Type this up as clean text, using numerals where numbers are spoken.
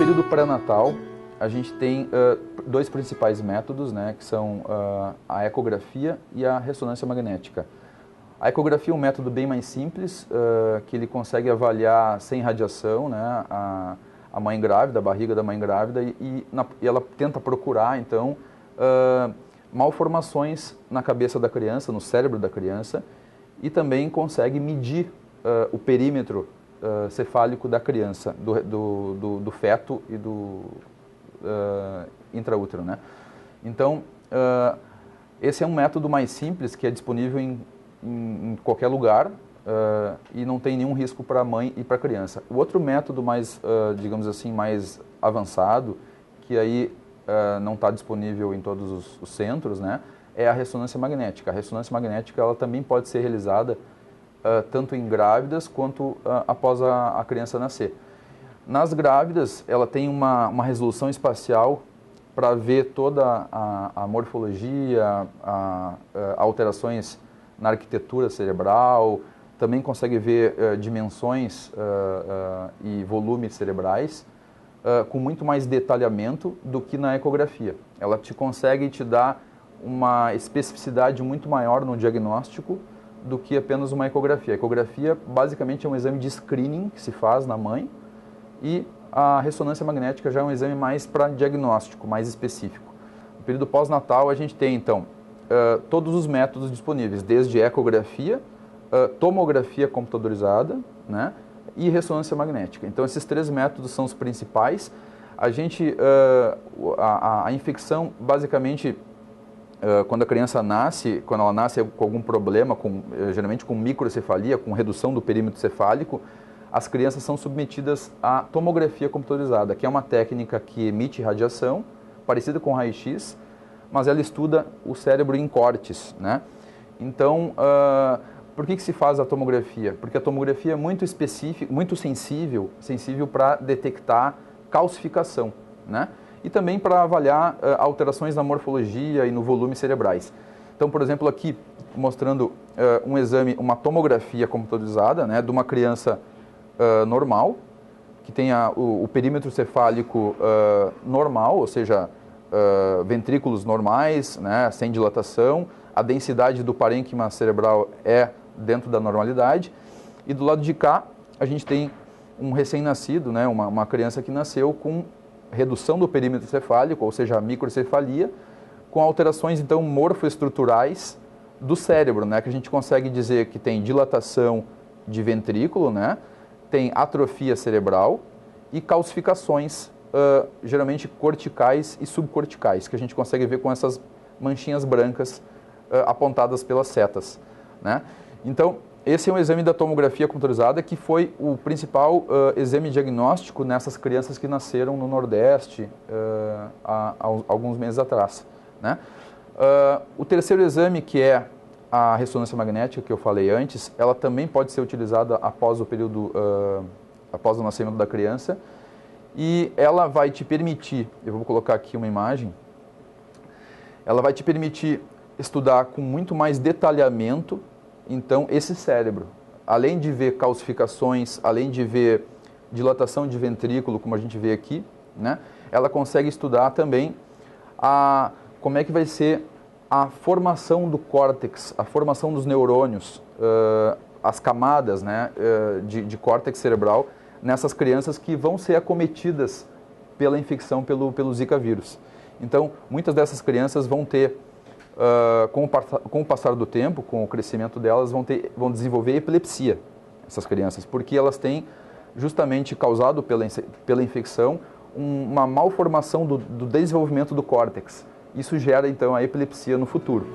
período pré-natal, a gente tem dois principais métodos, né, que são a ecografia e a ressonância magnética. A ecografia é um método bem mais simples, que ele consegue avaliar sem radiação, né, a mãe grávida, a barriga da mãe grávida, e ela tenta procurar, então, malformações na cabeça da criança, no cérebro da criança, e também consegue medir o perímetro cefálico da criança, do feto e do intraútero, né? Então, esse é um método mais simples que é disponível em qualquer lugar e não tem nenhum risco para a mãe e para a criança. O outro método mais, digamos assim, mais avançado, que aí não está disponível em todos os centros, né, é a ressonância magnética. A ressonância magnética ela também pode ser realizada tanto em grávidas quanto após a criança nascer. Nas grávidas, ela tem uma resolução espacial para ver toda a morfologia, alterações na arquitetura cerebral, também consegue ver dimensões e volumes cerebrais com muito mais detalhamento do que na ecografia. Ela consegue te dar uma especificidade muito maior no diagnóstico do que apenas uma ecografia. A ecografia basicamente é um exame de screening que se faz na mãe e a ressonância magnética já é um exame mais para diagnóstico, mais específico. No período pós-natal a gente tem então todos os métodos disponíveis, desde ecografia, tomografia computadorizada, né, e ressonância magnética. Então esses três métodos são os principais. A gente, a infecção basicamente quando a criança nasce, quando ela nasce com algum problema, geralmente com microcefalia, com redução do perímetro cefálico, as crianças são submetidas à tomografia computadorizada, que é uma técnica que emite radiação, parecida com raio-x, mas ela estuda o cérebro em cortes, né? Então, por que se faz a tomografia? Porque a tomografia é muito específica, muito sensível para detectar calcificação, né? E também para avaliar alterações na morfologia e no volume cerebrais. Então, por exemplo, aqui mostrando um exame, uma tomografia computadorizada, né, de uma criança normal, que tenha o perímetro cefálico normal, ou seja, ventrículos normais, né, sem dilatação, a densidade do parênquima cerebral é dentro da normalidade, e do lado de cá a gente tem um recém-nascido, né, uma criança que nasceu com redução do perímetro cefálico, ou seja, a microcefalia, com alterações então morfoestruturais do cérebro, né, que a gente consegue dizer que tem dilatação de ventrículo, né, tem atrofia cerebral e calcificações, geralmente corticais e subcorticais, que a gente consegue ver com essas manchinhas brancas apontadas pelas setas, né. Então, esse é um exame da tomografia computadorizada que foi o principal exame diagnóstico nessas crianças que nasceram no Nordeste há alguns meses atrás, né? O terceiro exame, que é a ressonância magnética, que eu falei antes, ela também pode ser utilizada após o período, após o nascimento da criança, e ela vai te permitir, eu vou colocar aqui uma imagem, ela vai te permitir estudar com muito mais detalhamento então, esse cérebro, além de ver calcificações, além de ver dilatação de ventrículo, como a gente vê aqui, né, ela consegue estudar também como é que vai ser a formação do córtex, a formação dos neurônios, as camadas, né, de córtex cerebral nessas crianças que vão ser acometidas pela infecção pelo Zika vírus. Então, muitas dessas crianças vão ter com o passar do tempo, com o crescimento delas, vão desenvolver epilepsia, essas crianças, porque elas têm justamente causado pela infecção uma malformação do desenvolvimento do córtex. Isso gera então a epilepsia no futuro.